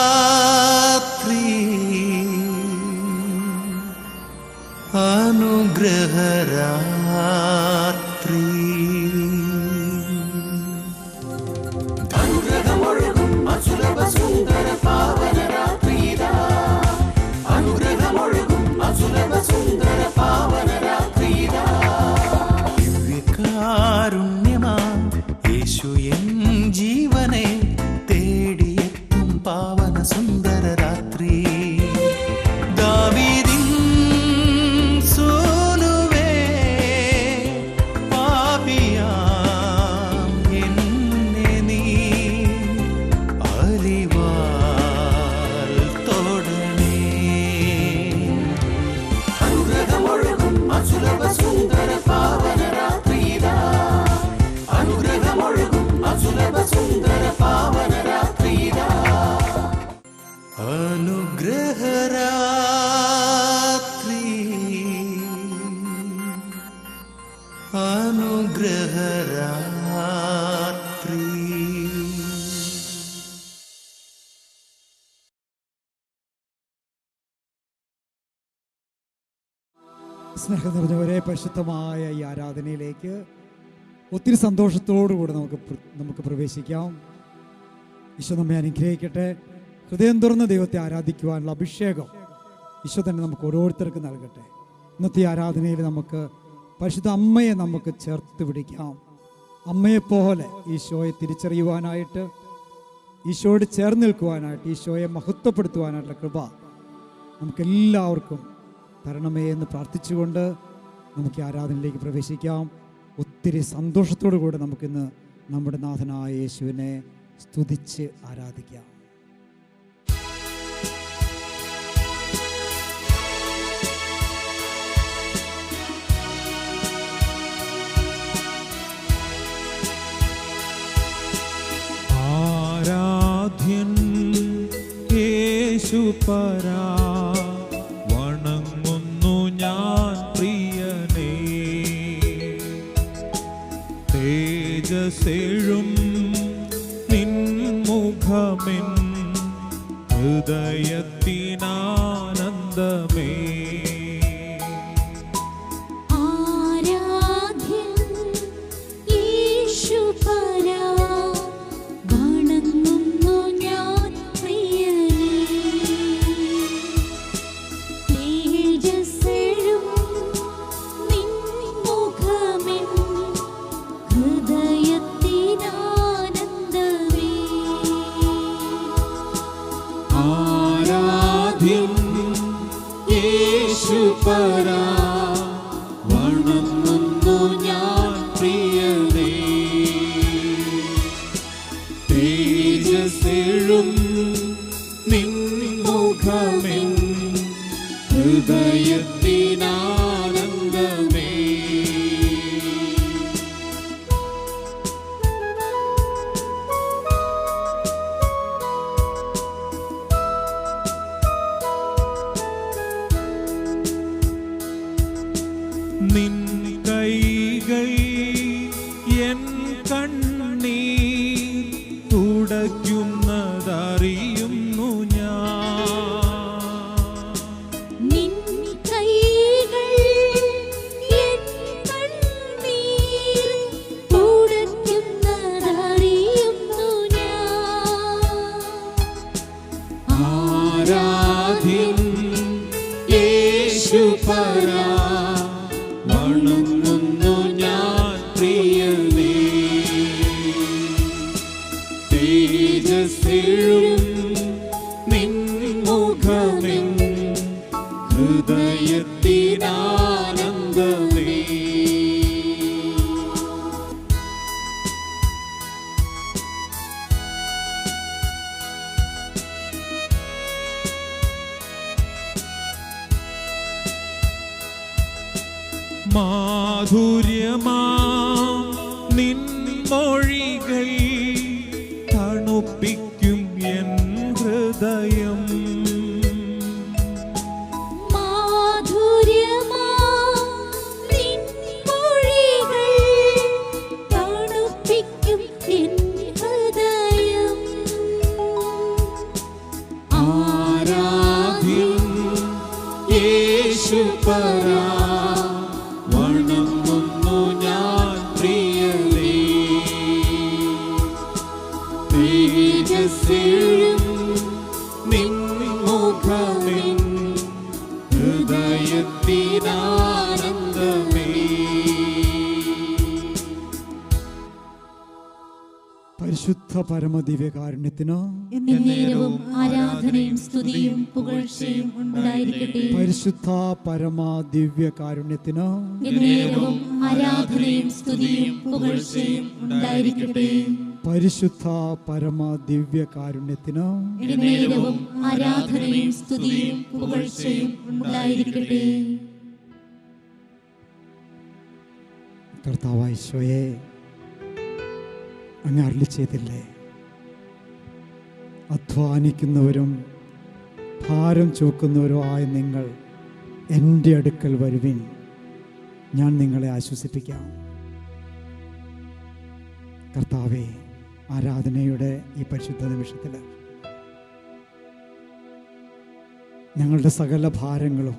അനുഗ്രഹരാത്രി അനുഗ്രഹരാത്രി അനുഗ്രഹമൊഴുകും അസുലഭ സുന്ദര പാവനരാത്രിയിതാ അനുഗ്രഹമൊഴുകും അസുലഭ സുന്ദര പാവനരാത്രിയിതാ ദിവ്യകാരുണ്യമാ യേശു എൻ ജീവനെ തേടിയെത്തും പാവന സുന്ദര രാത്രി ദാവീദിൻ സോനുവേ പാപിയാം എന്നെ നീ അലിവാൽ തൊടണേ അനുഗ്രഹമൊഴുകും അസുലഭ സുന്ദര പാവന രാത്രിയിതാ അനുഗ്രഹമൊഴുകും അസുലഭ സുന്ദര പാവന രാത്രിയിതാ അനുഗ്രഹരാത്രി അനുഗ്രഹരാത്രി സ്നേഹം നിറഞ്ഞവരെ, പരിശുദ്ധമായ ഈ ആരാധനയിലേക്ക് ഒത്തിരി സന്തോഷത്തോടുകൂടി നമുക്ക് പ്രവേശിക്കാം. ഈശോ നമ്മെ അനുഗ്രഹിക്കട്ടെ. ഹൃദയം തുറന്ന് ദൈവത്തെ ആരാധിക്കുവാനുള്ള അഭിഷേകം ഈശോ തന്നെ നമുക്ക് ഓരോരുത്തർക്കും നൽകട്ടെ. ഇന്നത്തെ ആരാധനയിൽ നമുക്ക് പരിശുദ്ധ അമ്മയെ നമുക്ക് ചേർത്ത് പിടിക്കാം. അമ്മയെപ്പോലെ ഈശോയെ തിരിച്ചറിയുവാനായിട്ട്, ഈശോയോട് ചേർന്ന് നിൽക്കുവാനായിട്ട്, ഈശോയെ മഹത്വപ്പെടുത്തുവാനായിട്ടുള്ള കൃപ നമുക്കെല്ലാവർക്കും തരണമേ എന്ന് പ്രാർത്ഥിച്ചുകൊണ്ട് നമുക്ക് ആരാധനയിലേക്ക് പ്രവേശിക്കാം. ഒത്തിരി സന്തോഷത്തോടു കൂടി നമുക്കിന്ന് നമ്മുടെ നാഥനായ യേശുവിനെ സ്തുതിച്ച് ആരാധിക്കാം. ആരാധ്യൻ യേശുപരാ വണങ്ങുന്നു ഞാൻ പ്രിയനേ തേജസ്സെഴും നിൻമുഖമെൻ ഹൃദയത്തിനാനന്ദമേ യേശുപരാ വണങ്ങുന്നു ഞാൻ പ്രിയനേ തേജസ്സെഴും നിൻമുഖമെൻ ഹൃദയത്തിനാനന്ദമേ നിൻ കൈകൾ എൻ കണ്ണീർ തുടയ്ക്കുന്നതറിയുന്നു ഞാൻ. നിൻ കൈകൾ എൻ കണ്ണീർ തുടയ്ക്കുന്നതറിയുന്നു ഞാൻ. ആരാധ്യൻ യേശുപരാ വണങ്ങുന്നു ഞാൻ പ്രിയനേ തേജസ്സെഴും നിൻമുഖമെൻ ഹൃദയത്തിനാനന്ദമേ മാധുര്യമാം നിൻ മൊഴികൾ തണുപ്പിക്കും എൻ ഹൃദയം. മാധുര്യമാം നിൻ മൊഴികൾ തണുപ്പിക്കും എൻ ഹൃദയം. പരാ വണങ്ങുന്നു ഞാൻ പ്രിയനേ. തേജസ്സിലും നിൻ മുഖമിൽ ഹൃദയത്തിനാനന്ദമേ. പരിശുദ്ധ പരമദിവ്യകാരുണ്യത്തിന് എന്നേരവും ആരാധനയും സ്തുതിയും പുകഴ്ചയും ഉണ്ടായിരിക്കട്ടെ. പരിശുദ്ധ പരമദിവ്യകാരുണ്യത്തിന് എന്നേരവും ആരാധനയും സ്തുതിയും പുകഴ്ചയും ഉണ്ടായിരിക്കട്ടെ. പരിശുദ്ധ പരമദിവ്യകാരുണ്യത്തിന് എന്നേരവും ആരാധനയും സ്തുതിയും പുകഴ്ചയും ഉണ്ടായിരിക്കട്ടെ. കർത്താവായ ഈശോയെ, അങ്ങ് അരുളി ചെയ്തില്ലേ, അധ്വാനിക്കുന്നവരും ഭാരം ചുമക്കുന്നവരും ആയ നിങ്ങൾ എൻ്റെ അടുക്കൽ വരുവിൻ, ഞാൻ നിങ്ങളെ ആശ്വസിപ്പിക്കാം. കർത്താവേ, ആരാധനയുടെ ഈ പരിശുദ്ധ നിമിഷത്തിൽ ഞങ്ങളുടെ സകല ഭാരങ്ങളും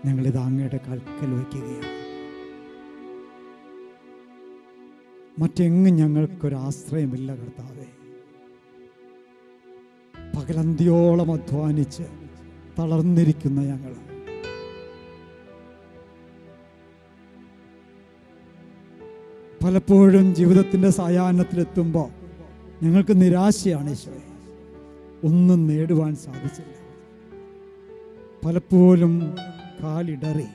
ഞങ്ങളിത് അങ്ങയുടെ കാൽക്കൽ വയ്ക്കുകയാണ്. മറ്റെങ്ങും ഞങ്ങൾക്കൊരാശ്രയമില്ല കർത്താവേ. പകലന്തിയോളം അധ്വാനിച്ച് തളർന്നിരിക്കുന്ന ഞങ്ങൾ പലപ്പോഴും ജീവിതത്തിൻ്റെ സായാഹ്നത്തിലെത്തുമ്പോൾ ഞങ്ങൾക്ക് നിരാശയാണ് ഈശോയെ. ഒന്നും നേടുവാൻ സാധിച്ചില്ല. പലപ്പോഴും കാലിടറി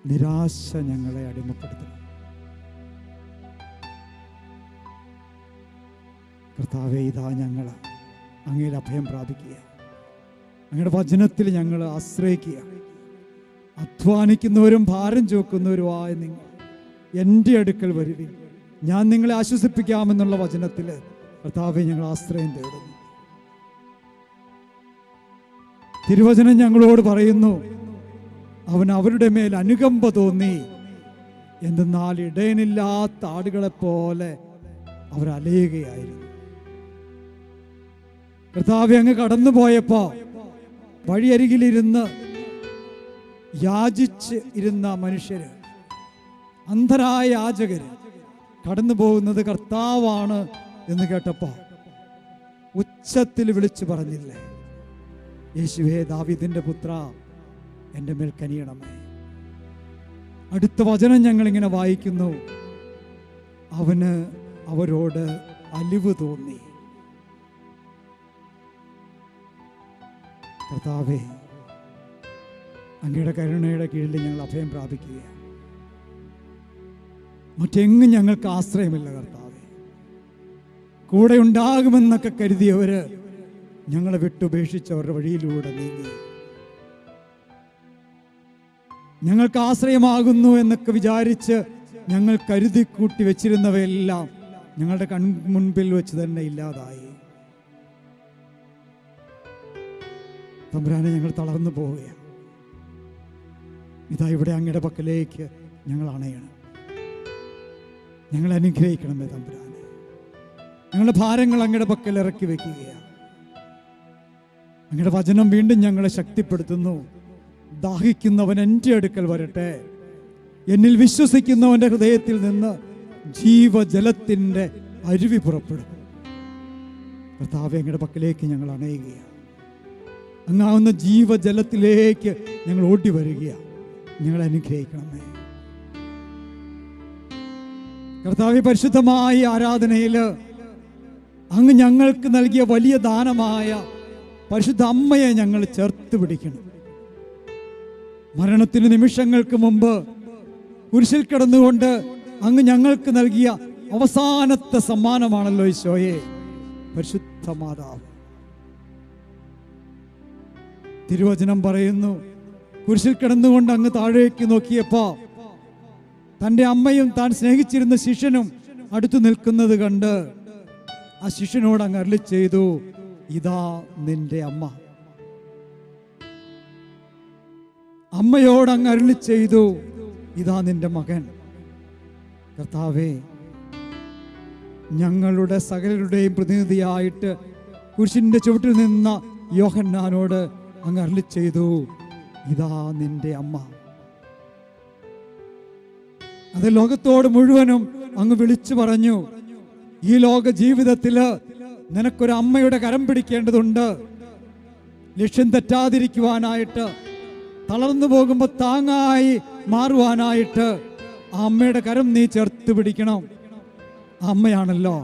നിരാശ ഞങ്ങളെ അടിമപ്പെടുത്തണം. കർത്താവേ, ഇതാ ഞങ്ങൾ അങ്ങയിൽ അഭയം പ്രാപിക്കുക, അങ്ങയുടെ വചനത്തിൽ ഞങ്ങൾ ആശ്രയിക്കുക. അധ്വാനിക്കുന്നവരും ഭാരം ചുമക്കുന്നവരുമായ നിങ്ങൾ എൻ്റെ അടുക്കൽ വരുവിൻ, ഞാൻ നിങ്ങളെ ആശ്വസിപ്പിക്കാമെന്നുള്ള വചനത്തിൽ കർത്താവേ ഞങ്ങൾ ആശ്രയം തേടുന്നു. തിരുവചനം ഞങ്ങളോട് പറയുന്നു, അവൻ അവരുടെ മേൽ അനുകമ്പ തോന്നി. എന്തെന്നാൽ ഇടയനില്ലാത്ത ആടുകളെപ്പോലെ അവർ അലയുകയായിരുന്നു. കർത്താവേ, അങ്ങ് കടന്നുപോയപ്പോ വഴിയരികിലിരുന്ന് യാചിച്ച് ഇരുന്ന മനുഷ്യര്, അന്ധരായ യാചകര് കടന്നു പോകുന്നത് കർത്താവാണ് എന്ന് കേട്ടപ്പോ ഉച്ചത്തിൽ വിളിച്ചു പറഞ്ഞില്ലേ, യേശുവേ, ദാവീദിന്റെ പുത്ര, എൻ്റെ മേൽ കനിയണമേ. അടുത്ത വചനം ഞങ്ങളിങ്ങനെ വായിക്കുന്നു, അവന് അവരോട് അലിവ് തോന്നി. കർത്താവേ, അങ്ങയുടെ കരുണയുടെ കീഴിൽ ഞങ്ങൾ അഭയം പ്രാപിക്കുകയാണ്. മറ്റെങ്ങും ഞങ്ങൾക്ക് ആശ്രയമില്ല കർത്താവേ. കൂടെ ഉണ്ടാകുമെന്നൊക്കെ കരുതിയവര് ഞങ്ങളെ വിട്ടുപേക്ഷിച്ചവരുടെ വഴിയിലൂടെ നീങ്ങി. ഞങ്ങൾക്ക് ആശ്രയമാകുന്നു എന്നൊക്കെ വിചാരിച്ച് ഞങ്ങൾ കരുതി കൂട്ടി വെച്ചിരുന്നവയെല്ലാം ഞങ്ങളുടെ കൺമുൻപിൽ വെച്ച് തന്നെ ഇല്ലാതായി. തമ്പുരാനെ, ഞങ്ങൾ തളർന്നു പോവുകയാണ്. ഇതാ ഇവിടെ അങ്ങയുടെ പക്കലേക്ക് ഞങ്ങൾ അണയണം. ഞങ്ങൾ അനുഗ്രഹിക്കണമേ തമ്പുരാനെ. ഞങ്ങളുടെ ഭാരങ്ങൾ അങ്ങയുടെ പക്കൽ ഇറക്കി വെക്കുകയാണ്. അങ്ങയുടെ വചനം വീണ്ടും ഞങ്ങളെ ശക്തിപ്പെടുത്തുന്നു. ദാഹിക്കുന്നവൻ എൻ്റെ അടുക്കൽ വരട്ടെ, എന്നിൽ വിശ്വസിക്കുന്നവൻ്റെ ഹൃദയത്തിൽ നിന്ന് ജീവജലത്തിൻ്റെ അരുവി പുറപ്പെടും. കർത്താവേ, അങ്ങയുടെ പക്കലേക്ക് ഞങ്ങൾ അണയുകയാണ്. അങ്ങാവുന്ന ജീവജലത്തിലേക്ക് ഞങ്ങൾ ഓടി വരികയാണ്. ഞങ്ങളെ അനുഗ്രഹിക്കണമേ കർത്താവേ. പരിശുദ്ധമായ ആരാധനയിൽ അങ്ങ് ഞങ്ങൾക്ക് നൽകിയ വലിയ ദാനമായ പരിശുദ്ധ അമ്മയെ ഞങ്ങൾ ചേർത്ത് പിടിക്കണം. മരണത്തിന് നിമിഷങ്ങൾക്ക് മുമ്പ് കുരിശിൽ കിടന്നുകൊണ്ട് അങ്ങ് ഞങ്ങൾക്ക് നൽകിയ അവസാനത്തെ സമ്മാനമാണല്ലോ ഈശോയെ, പരിശുദ്ധ മാതാവ്. തിരുവചനം പറയുന്നു, കുരിശിൽ കിടന്നുകൊണ്ട് അങ്ങ് താഴേക്ക് നോക്കിയപ്പോ തൻ്റെ അമ്മയും താൻ സ്നേഹിച്ചിരുന്ന ശിഷ്യനും അടുത്തു നിൽക്കുന്നത് കണ്ട് ആ ശിഷ്യനോട് അങ്ങ് അരുളി ചെയ്തു, ഇതാ നിന്റെ അമ്മ. അമ്മയോട് അങ്ങ് അരുളി ചെയ്തു, ഇതാ നിന്റെ മകൻ. കർത്താവേ, ഞങ്ങളുടെ സകലരുടെയും പ്രതിനിധിയായിട്ട് കുരിശിന്റെ ചുവട്ടിൽ നിന്ന യോഹന്നാനോട് അങ്ങ് അരുളി ചെയ്തു, ഇതാ നിന്റെ അമ്മ. അത് ലോകത്തോട് മുഴുവനും അങ്ങ് വിളിച്ചു പറഞ്ഞു, ഈ ലോക ജീവിതത്തില് നിനക്കൊരു അമ്മയുടെ കരം പിടിക്കേണ്ടതുണ്ട്. ലക്ഷ്യം തെറ്റാതിരിക്കുവാനായിട്ട്, തളർന്നു പോകുമ്പോൾ താങ്ങായി മാറുവാനായിട്ട് ആ അമ്മയുടെ കരം നീ ചേർത്ത് പിടിക്കണം. ആ അമ്മയാണല്ലോ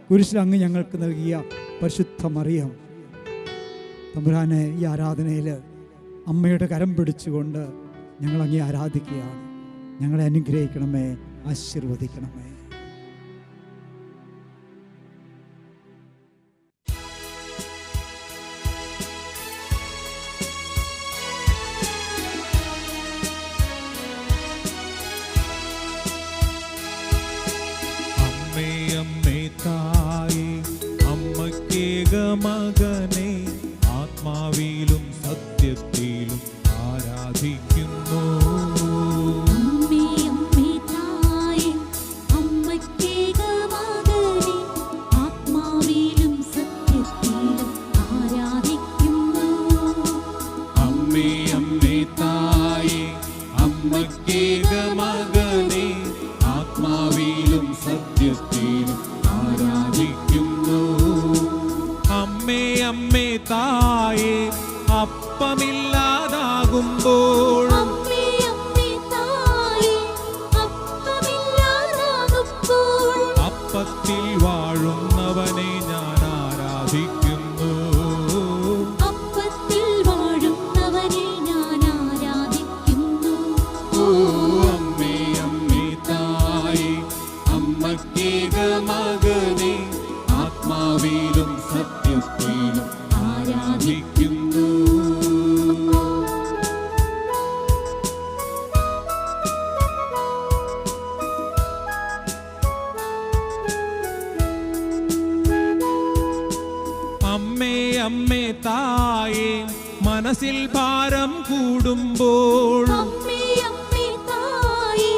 കുരിശിൽ അങ്ങ് ഞങ്ങൾക്ക് നൽകിയ പരിശുദ്ധ മറിയം. തമ്പുരാനെ, ഈ ആരാധനയിൽ അമ്മയുടെ കരം പിടിച്ചുകൊണ്ട് ഞങ്ങൾ അങ്ങേ ആരാധിക്കുകയാണ്. ഞങ്ങളെ അനുഗ്രഹിക്കണമേ, ആശീർവദിക്കണമേ. മകനെ ആത്മാവിലും സത്യത്തിലും ആരാധിക്കുന്നു. അമ്മേ അമ്മേ തായേ അമ്മക്കേക മകനെ ആത്മാവിലും സത്യത്തിലും ആരാധിക്കുന്നു. അമ്മേ അമ്മേ തായേ അമ്മക്കേക മകനെ ആത്മാവിലും സത്യത്തിലും ആരാധിക്കുന്നു. അമ്മേ അമ്മേ തായേ അപ്പമില്ലാതാകുമ്പോൾ, അമ്മേ അമ്മേ തായേ അപ്പമില്ലാതാകുമ്പോൾ അപ്പത്തിൽ വാഴുന്നവനെ ഞാൻ ആരാധിക്കുന്നു. അപ്പത്തിൽ വാഴുന്നവനെ ഞാൻ ആരാധിക്കുന്നു. ഓ അമ്മേ അമ്മേ തായേ അമ്മക്കേക മകനെ ആത്മാവിലും സത്യത്തിലും ആരാധിക്കുന്നു. അമ്മേ അമ്മേ തായേ മനസ്സിൽ ഭാരം കൂടുമ്പോൾ, അമ്മേ അമ്മേ തായേ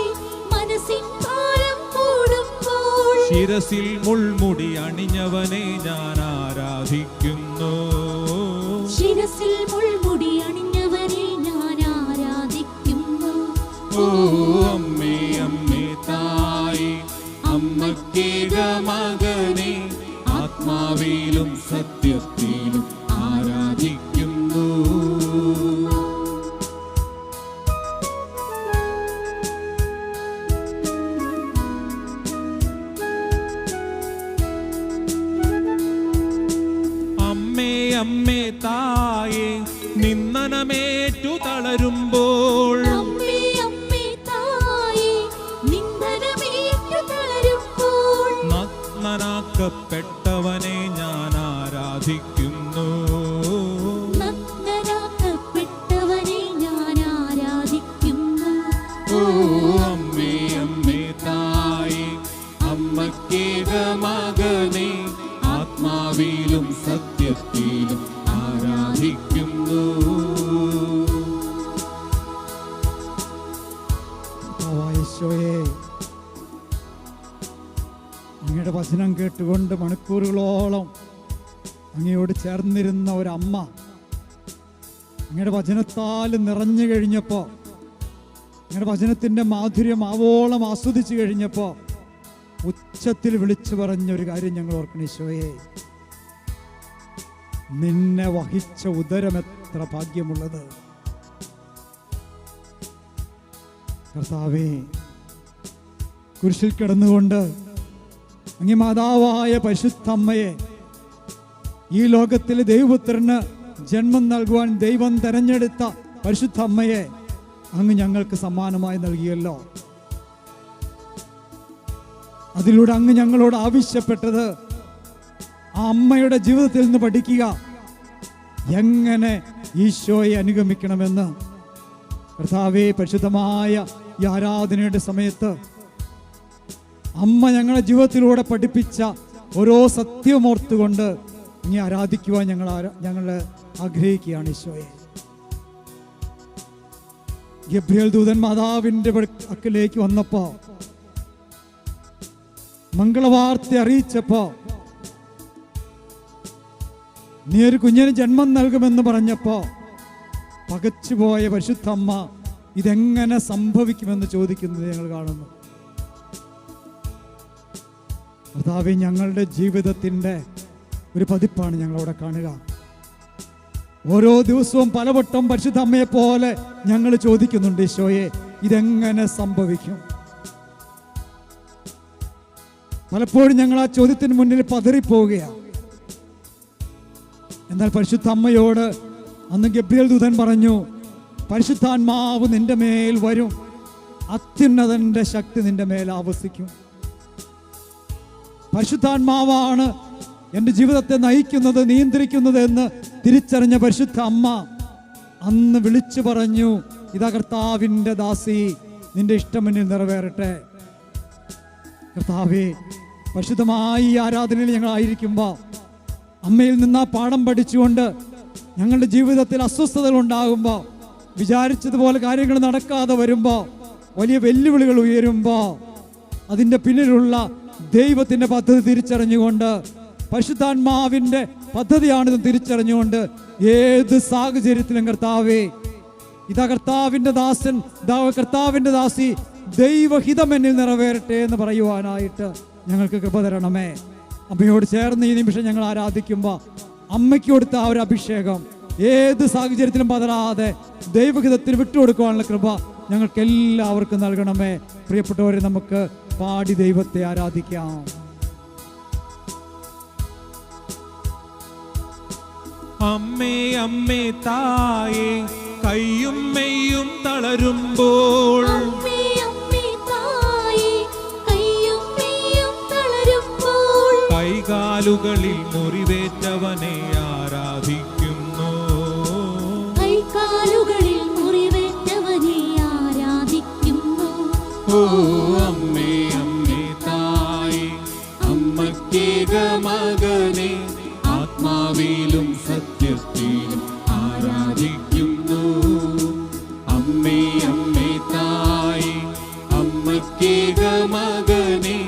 മനസ്സിൻ ഭാരം കൂടുമ്പോൾ ശിരസിൽ മുൾമുടി അണിഞ്ഞവനെ ഞാൻ ആരാധിക്കുന്നു. ശിരസിൽ മുൾമുടി അണിഞ്ഞവനെ ഞാൻ ആരാധിക്കുന്നു. ഓ അമ്മേ അമ്മേ തായേ അമ്മക്കേക മകനെ ആത്മാവിലും സത്യത്തിലും ആരാധിക്കുന്നു. അമ്മേ അമ്മേ തായേ നിന്ദനമേറ്റു തളരുമ്പോൾ, അമ്മേ അമ്മേ തായേ നിന്ദനമേറ്റു തളരുമ്പോൾ നഗ്നനാക്കപ്പെട്ടവനെ ഞാൻ ആരാധിക്കുന്നു. നഗ്നനാക്കപ്പെട്ടവനെ ഞാൻ ആരാധിക്കുന്നു. ഓ അമ്മേ അമ്മേ തായേ അമ്മക്കേക മകനെ ആത്മാവിലും സത്യത്തിലും ആരാധിക്കുന്നു. യേശോയെ, അങ്ങയുടെ വചനം കേട്ടുകൊണ്ട് മണിക്കൂറുകളോളം അങ്ങയോട് ചേർന്നിരുന്ന ഒരമ്മ അങ്ങയുടെ വചനത്താൽ നിറഞ്ഞു കഴിഞ്ഞപ്പോൾ, അങ്ങയുടെ വചനത്തിൻ്റെ മാധുര്യം ആവോളം ആസ്വദിച്ചു കഴിഞ്ഞപ്പോൾ ഉച്ചത്തിൽ വിളിച്ചു പറഞ്ഞൊരു കാര്യം ഞങ്ങൾ ഓർക്കണം. ഈശോയെ, നിന്നെ വഹിച്ച ഉദരം എത്ര ഭാഗ്യമുള്ളത്. കർത്താവേ, കുരിശിൽ കിടന്നുകൊണ്ട് അങ്ങേ മാതാവായ പരിശുദ്ധ അമ്മയെ ഈ ലോകത്തിൽ ദൈവപുത്രന് ജന്മം നൽകുവാൻ ദൈവം തെരഞ്ഞെടുത്ത പരിശുദ്ധ അമ്മയെ അങ്ങ് ഞങ്ങൾക്ക് സമ്മാനമായി നൽകിയല്ലോ. അതിലൂടെ അങ്ങ് ഞങ്ങളോട് ആവശ്യപ്പെട്ടത് ആ അമ്മയുടെ ജീവിതത്തിൽ നിന്ന് പഠിക്കുക, എങ്ങനെ ഈശോയെ അനുഗമിക്കണമെന്ന്. കർത്താവേ, പരിശുദ്ധമായ ഈ ആരാധനയുടെ സമയത്ത് അമ്മ ഞങ്ങളുടെ ജീവിതത്തിലൂടെ പഠിപ്പിച്ച ഓരോ സത്യമോർത്തുകൊണ്ട് ഇനി ആരാധിക്കുവാൻ ഞങ്ങൾ ആഗ്രഹിക്കുകയാണ്. ഈശോയെ, ഗബ്രിയേൽ ദൂതൻ മാതാവിൻ്റെ അക്കലേക്ക് വന്നപ്പോൾ, മംഗളവാർത്ത അറിയിച്ചപ്പോൾ, നീ ഒരു കുഞ്ഞിന് ജന്മം നൽകുമെന്ന് പറഞ്ഞപ്പോൾ പകച്ചുപോയ പരിശുദ്ധ അമ്മ ഇതെങ്ങനെ സംഭവിക്കുമെന്ന് ചോദിക്കുന്നത് ഞങ്ങൾ കാണുന്നു. കർത്താവേ, ഞങ്ങളുടെ ജീവിതത്തിൻ്റെ ഒരു പതിപ്പാണ് ഞങ്ങളവിടെ കാണുക. ഓരോ ദിവസവും പലവട്ടം പരിശുദ്ധ അമ്മയെ പോലെ ഞങ്ങൾ ചോദിക്കുന്നുണ്ട്, ഈശോയെ ഇതെങ്ങനെ സംഭവിക്കും? പലപ്പോഴും ഞങ്ങൾ ആ ചോദ്യത്തിന് മുന്നിൽ പതറിപ്പോവുകയാണ്. എന്നാൽ പരിശുദ്ധ അമ്മയോട് അന്ന് ഗബ്രിയേൽ ദൂതൻ പറഞ്ഞു, പരിശുദ്ധാത്മാവ് നിന്റെ മേൽ വരും, അത്യുന്നതന്റെ ശക്തി നിന്റെ മേൽ ആവസിക്കും. പരിശുദ്ധാത്മാവാണ് എൻ്റെ ജീവിതത്തെ നയിക്കുന്നത്, നിയന്ത്രിക്കുന്നത് എന്ന് തിരിച്ചറിഞ്ഞ പരിശുദ്ധ അമ്മ അന്ന് വിളിച്ചു പറഞ്ഞു, ഇതാ കർത്താവിൻ്റെ ദാസി, നിന്റെ ഇഷ്ടം എന്നിൽ നിറവേറട്ടെ. കർത്താവേ, പരിശുദ്ധമായി ഈ ആരാധനയിൽ ഞങ്ങളായിരിക്കുമ്പോൾ അമ്മയിൽ നിന്ന് ആ പാഠം പഠിച്ചുകൊണ്ട് ഞങ്ങളുടെ ജീവിതത്തിൽ അസ്വസ്ഥതകൾ ഉണ്ടാകുമ്പോൾ, വിചാരിച്ചതുപോലെ കാര്യങ്ങൾ നടക്കാതെ വരുമ്പോൾ, വലിയ വെല്ലുവിളികൾ ഉയരുമ്പോൾ, അതിൻ്റെ പിന്നിലുള്ള ദൈവത്തിൻ്റെ പദ്ധതി തിരിച്ചറിഞ്ഞുകൊണ്ട്, പരിശുദ്ധാത്മാവിൻ്റെ പദ്ധതിയാണിത് തിരിച്ചറിഞ്ഞുകൊണ്ട്, ഏത് സാഹചര്യത്തിലും കർത്താവേ, ഇതാ കർത്താവിൻ്റെ ദാസൻ, ഇതാ കർത്താവിൻ്റെ ദാസി, ദൈവഹിതം എന്നിൽ നിറവേറട്ടെ എന്ന് പറയുവാനായിട്ട് ഞങ്ങൾക്ക് കൃപ തരണമേ. അമ്മയോട് ചേർന്ന് ഈ നിമിഷം ഞങ്ങൾ ആരാധിക്കുമ്പോൾ അമ്മയ്ക്ക് കൊടുത്ത ആ ഒരു അഭിഷേകം ഏത് സാഹചര്യത്തിലും പതറാതെ ദൈവഹിതത്തിൽ വിട്ടുകൊടുക്കുവാനുള്ള കൃപ ഞങ്ങൾക്ക് എല്ലാവർക്കും നൽകണമേ. പ്രിയപ്പെട്ടവരെ, നമുക്ക് പാടി ദൈവത്തെ ആരാധിക്കാം. അമ്മേ അമ്മേ തായേ, കയ്യും മെയ്യും തളരുമ്പോൾ, അമ്മേ അമ്മേ തായേ, കയ്യും മെയ്യും തളരുമ്പോൾ, കൈകാലുകളിൽ മുറിവേറ്റവനെ ആരാധിക്കുന്നു, കൈകാലുകളിൽ മുറിവേറ്റവനെ ആരാധിക്കുന്നു. ഓ അമ്മേ അമ്മേ തായേ, അമ്മക്കേക മകനെ ആത്മാവിലും സത്യത്തിലും ആരാധിക്കുന്നു. അമ്മേ അമ്മേ തായേ, അമ്മക്കേക മകനെ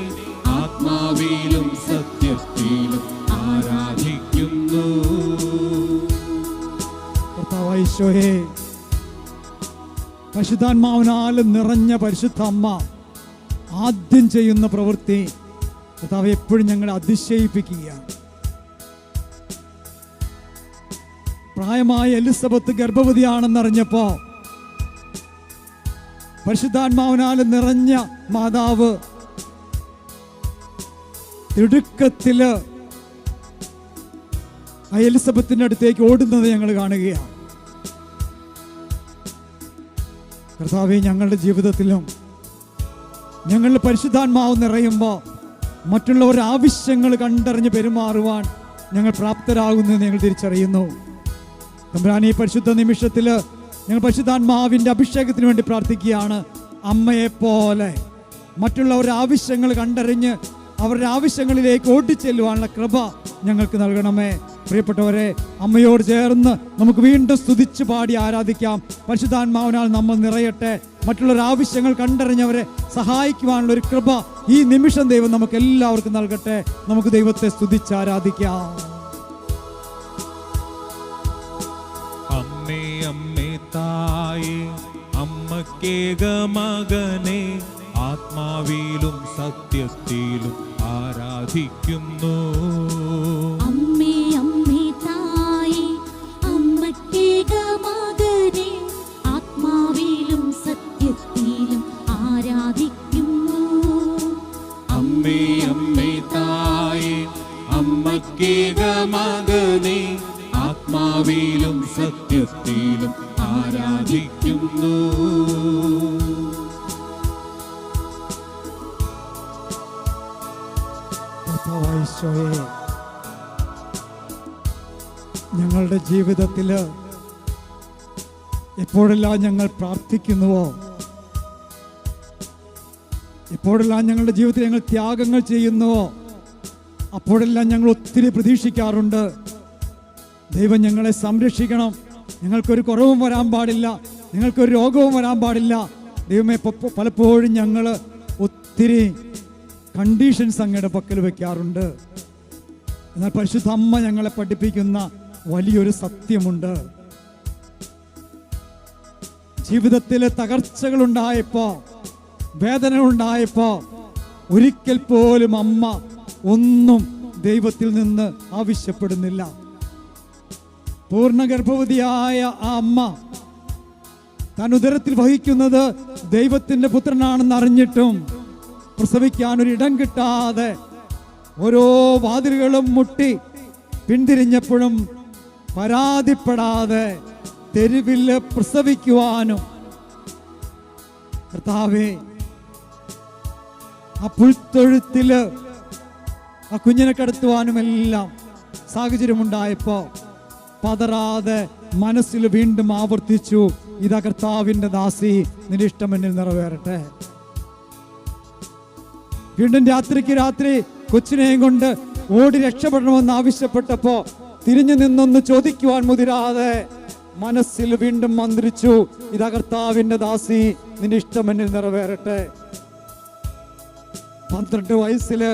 ആത്മാവിലും സത്യത്തിലും ആരാധിക്കുന്നു. കർത്താവായ ഈശോയേ, പരിശുദ്ധാത്മാവിനാൽ നിറഞ്ഞ പരിശുദ്ധ അമ്മ ആദ്യം ചെയ്യുന്ന പ്രവൃത്തി കർത്താവ് എപ്പോഴും ഞങ്ങളെ അതിശയിപ്പിക്കുകയാണ്. പ്രായമായ എലിസബത്ത് ഗർഭവതിയാണെന്നറിഞ്ഞപ്പോ പരിശുദ്ധാത്മാവിനാൽ നിറഞ്ഞ മാതാവ് തിടുക്കത്തില് ആ എലിസബത്തിന്റെ അടുത്തേക്ക് ഓടുന്നത് ഞങ്ങൾ കാണുകയാണ്. കർത്താവേ, ഞങ്ങളുടെ ജീവിതത്തിലും ഞങ്ങളുടെ പരിശുദ്ധാത്മാവ് നിറയുമ്പോൾ മറ്റുള്ളവരുടെ ആവശ്യങ്ങൾ കണ്ടറിഞ്ഞ് പെരുമാറുവാൻ ഞങ്ങൾ പ്രാപ്തരാകുന്നത് ഞങ്ങൾ തിരിച്ചറിയുന്നു. തമ്പുരാനേ, ഈ പരിശുദ്ധ നിമിഷത്തിൽ ഞങ്ങൾ പരിശുദ്ധാത്മാവിൻ്റെ അഭിഷേകത്തിന് വേണ്ടി പ്രാർത്ഥിക്കുകയാണ്. അമ്മയെപ്പോലെ മറ്റുള്ളവരുടെ ആവശ്യങ്ങൾ കണ്ടറിഞ്ഞ് അവരുടെ ആവശ്യങ്ങളിലേക്ക് ഓടിച്ചെല്ലുവാനുള്ള കൃപ ഞങ്ങൾക്ക് നൽകണമേ. പ്രിയപ്പെട്ടവരെ, അമ്മയോട് ചേർന്ന് നമുക്ക് വീണ്ടും സ്തുതിച്ച് പാടി ആരാധിക്കാം. പരിശുദ്ധാത്മാവിനാൽ നമ്മൾ നിറയട്ടെ. മറ്റുള്ളവരുടെ ആവശ്യങ്ങൾ കണ്ടറിഞ്ഞവരെ സഹായിക്കുവാനുള്ള ഒരു കൃപ ഈ നിമിഷം ദൈവം നമുക്ക് എല്ലാവർക്കും നൽകട്ടെ. നമുക്ക് ദൈവത്തെ സ്തുതിച്ച് ആരാധിക്കാം. അമ്മേ അമ്മേ തായേ, അമ്മക്കേക മകനെ ആത്മാവിലും സത്യത്തിലും ആരാധിക്കുന്നു. അമ്മേ അമ്മേ തായേ, അമ്മക്കേക മകനെ ആത്മാവിലും സത്യത്തിലും ആരാധിക്കുന്നു. അമ്മേ അമ്മേ തായേ, അമ്മക്കേക മകനെ ആത്മാവിലും സത്യത്തിലും ആരാധിക്കുന്നു. ഈശോയെ, ഞങ്ങളുടെ ജീവിതത്തിൽ എപ്പോഴെല്ലാം ഞങ്ങൾ പ്രാർത്ഥിക്കുന്നുവോ, എപ്പോഴെല്ലാം ഞങ്ങളുടെ ജീവിതത്തിൽ ഞങ്ങൾ ത്യാഗങ്ങൾ ചെയ്യുന്നുവോ, അപ്പോഴെല്ലാം ഞങ്ങൾ ഒത്തിരി പ്രതീക്ഷിക്കാറുണ്ട്. ദൈവം ഞങ്ങളെ സംരക്ഷിക്കണം, ഞങ്ങൾക്കൊരു കുറവും വരാൻ പാടില്ല, ഞങ്ങൾക്കൊരു രോഗവും വരാൻ പാടില്ല. ദൈവമേ, പലപ്പോഴും ഞങ്ങൾ ഒത്തിരി കണ്ടീഷൻസ് അങ്ങയുടെ പക്കൽ വെക്കാറുണ്ട്. എന്നാൽ പരിശുദ്ധ അമ്മ ഞങ്ങളെ പഠിപ്പിക്കുന്ന വലിയൊരു സത്യമുണ്ട്. ജീവിതത്തിലെ തകർച്ചകളുണ്ടായപ്പോ, വേദനകളുണ്ടായപ്പോ ഒരിക്കൽ പോലും അമ്മ ഒന്നും ദൈവത്തിൽ നിന്ന് ആവശ്യപ്പെടുന്നില്ല. പൂർണ്ണ ഗർഭവതിയായ ആ അമ്മ താൻ ഉദരത്തിൽ വഹിക്കുന്നത് ദൈവത്തിന്റെ പുത്രനാണെന്ന് അറിഞ്ഞിട്ടും പ്രസവിക്കാൻ ഒരു ഇടം കിട്ടാതെ ഓരോ വാതിലുകളും മുട്ടി പിന്തിരിഞ്ഞപ്പോഴും പരാതിപ്പെടാതെ തെരുവിൽ പ്രസവിക്കുവാനും, കർത്താവേ, ആ പുൽത്തൊഴുത്തില് ആ കുഞ്ഞിനെ കടത്തുവാനും എല്ലാം സാഹചര്യമുണ്ടായപ്പോ പതറാതെ മനസ്സിൽ വീണ്ടും ആവർത്തിച്ചു, ഇതാ കർത്താവിന്റെ ദാസി, നിന്റെ ഇഷ്ടം എന്നിൽ നിറവേറട്ടെ. വീണ്ടും രാത്രിക്ക് രാത്രി കൊച്ചിനെയും കൊണ്ട് ഓടി രക്ഷപ്പെടണമെന്ന് ആവശ്യപ്പെട്ടപ്പോ തിരിഞ്ഞു നിന്നൊന്ന് ചോദിക്കുവാൻ മുതിരാതെ മനസ്സിൽ വീണ്ടും മന്ത്രിച്ചു, ഇതാ കർത്താവിന്റെ ദാസി, നിന്റെ ഇഷ്ടം എന്നിൽ നിറവേറട്ടെ. 12 വയസ്സില്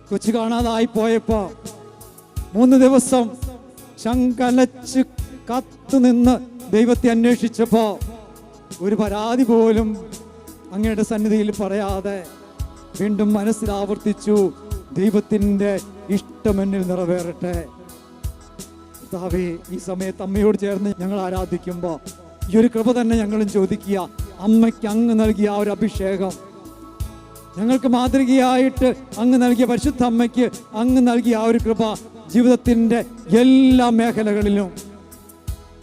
കൊച്ചു കാണാതായി പോയപ്പോ 3 ദിവസം ശങ്കലച്ച് കാത്തുനിന്ന് ദൈവത്തെ അന്വേഷിച്ചപ്പോ ഒരു പരാതി പോലും അങ്ങയുടെ സന്നിധിയിൽ പറയാതെ വീണ്ടും മനസ്സിൽ ആവർത്തിച്ചു, ദൈവത്തിന്റെ ഇഷ്ടം എന്നിൽ നിറവേറട്ടെ. കർത്താവേ, ഈ സമയത്ത് അമ്മയോട് ചേർന്ന് ഞങ്ങൾ ആരാധിക്കുമ്പോ ഈ ഒരു കൃപ തന്നെ ഞങ്ങളും ചോദിക്കുക. അമ്മയ്ക്ക് അങ്ങ് നൽകിയ ആ ഒരു അഭിഷേകം, ഞങ്ങൾക്ക് മാതൃകയായിട്ട് അങ്ങ് നൽകിയ പരിശുദ്ധ അമ്മയ്ക്ക് അങ്ങ് നൽകിയ ആ ഒരു കൃപ ജീവിതത്തിന്റെ എല്ലാ മേഖലകളിലും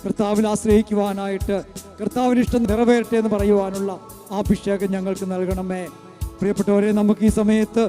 കർത്താവിൽ ആശ്രയിക്കുവാനായിട്ട്, കർത്താവിന് ഇഷ്ടം നിറവേറട്ടെ എന്ന് പറയുവാനുള്ള ആ അഭിഷേകം ഞങ്ങൾക്ക് നൽകണമേ. പ്രിയപ്പെട്ടവരെ, നമുക്ക് ഈ സമയത്ത്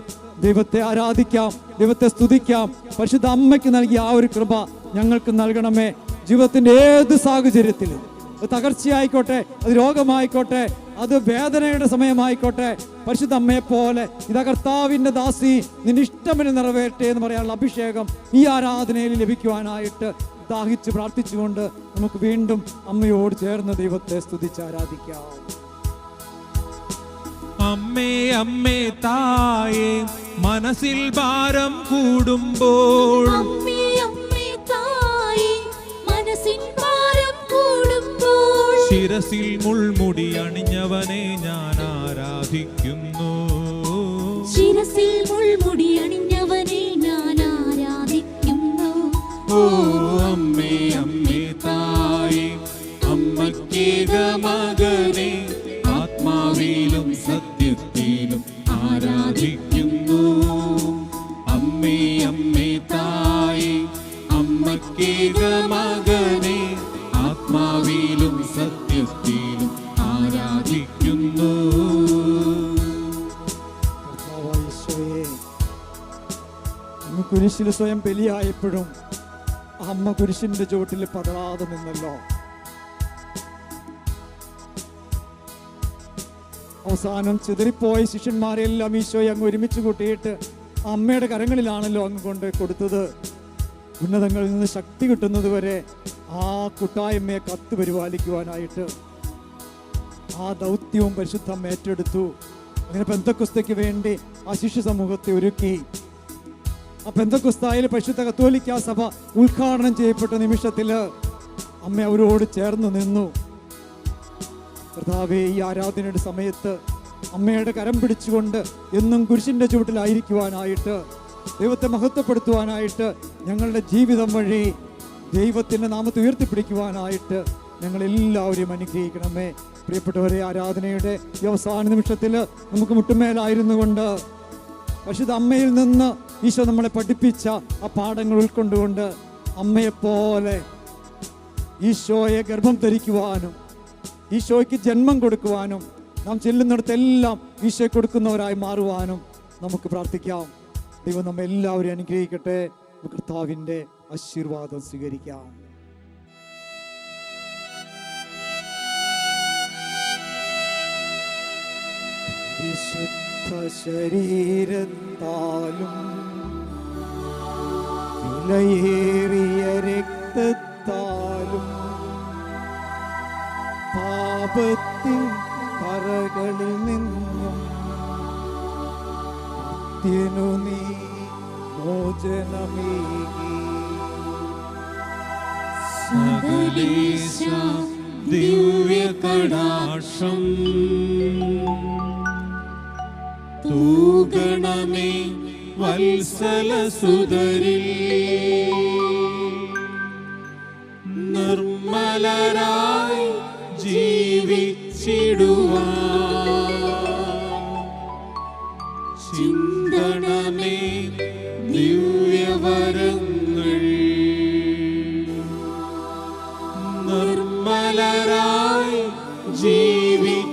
ദൈവത്തെ ആരാധിക്കാം, ദൈവത്തെ സ്തുതിക്കാം. പരിശുദ്ധ അമ്മയ്ക്ക് നൽകിയ ആ ഒരു കൃപ ഞങ്ങൾക്ക് നൽകണമേ. ജീവിതത്തിന്റെ ഏത് സാഹചര്യത്തിലും, അത് തകർച്ചയായിക്കോട്ടെ, അത് രോഗമായിക്കോട്ടെ, അത് വേദനയുടെ സമയമായിക്കോട്ടെ, പരിശുദ്ധ അമ്മയെ പോലെ ഇതാ കർത്താവിന്റെ ദാസി, നിന്റെ ഇഷ്ടമെന്ന് നിറവേറട്ടെ എന്ന് പറയാനുള്ള അഭിഷേകം ഈ ആരാധനയിൽ ലഭിക്കുവാനായിട്ട് ദാഹിച്ച് പ്രാർത്ഥിച്ചുകൊണ്ട് നമുക്ക് വീണ്ടും അമ്മയോട് ചേർന്ന് ദൈവത്തെ സ്തുതിച്ച് ആരാധിക്കാം. അമ്മേ അമ്മേ തായേ, മനസ്സിൽ ഭാരം കൂടുമ്പോൾ, അമ്മേ അമ്മേ തായേ, മനസ്സിൻ ഭാരം കൂടുമ്പോൾ, ശിരസിൽ മുൾമുടി അണിഞ്ഞവനെ ഞാൻ ആരാധിക്കുന്നു. ശിരസിൽ മുൾമുടി അണിഞ്ഞവനെ ഞാൻ ആരാധിക്കുന്നു. ഓ അമ്മേ അമ്മേ തായേ, അമ്മക്കേക മകനെ ആത്മാവിലും സത്യത്തിലും ആരാധിക്കുന്നു. അമ്മേ അമ്മേ തായേ, അമ്മക്കേക മകനെ ആത്മാവിലും സത്യത്തിലും ആരാധിക്കുന്നു. കുരിശിൽ സ്വയം ബലിയായപ്പോഴും അമ്മ കുരിശിന്റെ ചുവട്ടിൽ പതറാതെ നിന്നല്ലോ. അവസാനം ചിതറിപ്പോയ ശിഷ്യന്മാരെല്ലാം ഈശോയെ അങ്ങ് ഒരുമിച്ച് കൂട്ടിയിട്ട് അമ്മയുടെ കരങ്ങളിലാണല്ലോ അങ്ങ് കൊണ്ട് കൊടുത്തത്. ഉന്നതങ്ങളിൽ നിന്ന് ശക്തി കിട്ടുന്നത് വരെ ആ കൂട്ടായ്മയെ കത്ത് പരിപാലിക്കുവാനായിട്ട് ആ ദൗത്യവും പരിശുദ്ധ അമ്മ ഏറ്റെടുത്തു. അങ്ങനെ പെന്തക്കൊസ്തയ്ക്ക് വേണ്ടി ആ ശിഷ്യ സമൂഹത്തെ ഒരുക്കി. ആ പെന്തക്കൊസ്തായിൽ പരിശുദ്ധ കത്തോലിക്കാ സഭ ഉദ്ഘാടനം ചെയ്യപ്പെട്ട നിമിഷത്തില് അമ്മ അവരോട് ചേർന്ന് നിന്നു. കർത്താവേ, ഈ ആരാധനയുടെ സമയത്ത് അമ്മയുടെ കരം പിടിച്ചുകൊണ്ട് എന്നും കുരിശിന്റെ ചുവട്ടിലായിരിക്കുവാനായിട്ട്, ദൈവത്തെ മഹത്വപ്പെടുത്തുവാനായിട്ട്, ഞങ്ങളുടെ ജീവിതം വഴി ദൈവത്തിന്റെ നാമത്തെ ഉയർത്തിപ്പിടിക്കുവാനായിട്ട് ഞങ്ങളെല്ലാവരെയും അനുഗ്രഹിക്കണമേ. പ്രിയപ്പെട്ടവരെ, ആരാധനയുടെ ഈ അവസാന നിമിഷത്തിൽ നമുക്ക് മുട്ടുമേലായിരുന്നു കൊണ്ട് പരിശുദ്ധ അമ്മയിൽ നിന്ന് ഈശോ നമ്മളെ പഠിപ്പിച്ച ആ പാഠങ്ങൾ ഉൾക്കൊണ്ടുകൊണ്ട് അമ്മയെപ്പോലെ ഈശോയെ ഗർഭം ധരിക്കുവാനും ഈശോയ്ക്ക് ജന്മം കൊടുക്കുവാനും നാം ചെല്ലുന്നിടത്തെല്ലാം ഈശോയെ കൊടുക്കുന്നവരായി മാറുവാനും നമുക്ക് പ്രാർത്ഥിക്കാം. ദൈവം നമ്മെ എല്ലാവരെയും അനുഗ്രഹിക്കട്ടെ. കർത്താവിൻ്റെ ആശീർവാദം സ്വീകരിക്കാം. വിശുദ്ധ ശരീരത്താലും വിലയേറിയ രക്തത്താലും പാപത്തിൻ കറകളിൽ നിന്നും നിത്യനു നീ മോചനമേകി. സകലേശ ദിവ്യ കടാക്ഷം തൂകണമേ വത്സലസുതരിൽ നിർമ്മലരായി ജീവിച്ചിടുവാൻ ചിന്തണമേ ദിവ്യവരങ്ങൾ നിർമ്മലരായി ജീവിച്ചിടുവാൻ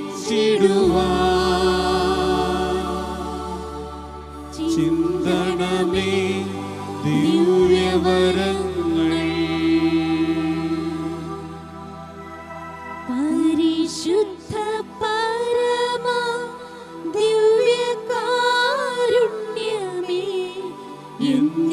ചിന്തണമേ ദിവ്യവരങ്ങൾ പരിശുദ്ധ പരമ ദിവ്യകാരുണ്യമേ എന്നും